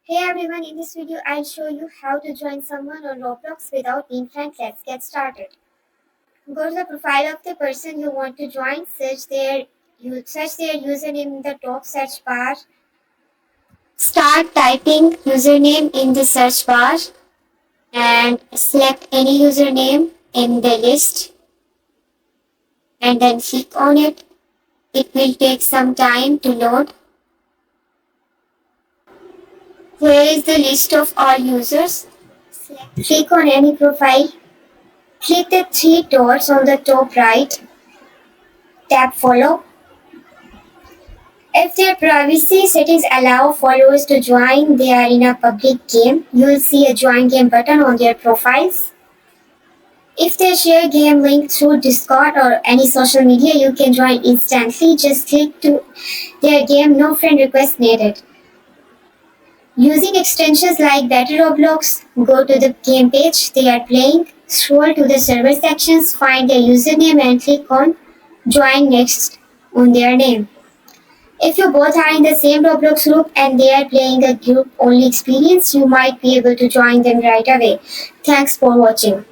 Hey everyone, in this video I'll show you how to join someone on Roblox without being friends. Let's get started. Go to the profile of the person you want to join, search their username in the top search bar. Start typing username in the search bar and select any username in the list and then click on it. It will take some time to load. Here is the list of all users. Click on any profile. Click the three dots on the top right, tap follow. If their privacy settings allow followers to join, they are in a public game. You will see a join game button on their profiles. If they share game link through Discord or any social media, you can join instantly. Just click to their game, no friend request needed. Using extensions like Battle Roblox, go to the game page they are playing, scroll to the server sections, find their username and click on Join Next on their name. If you both are in the same Roblox group and they are playing a group only experience, you might be able to join them right away. Thanks for watching.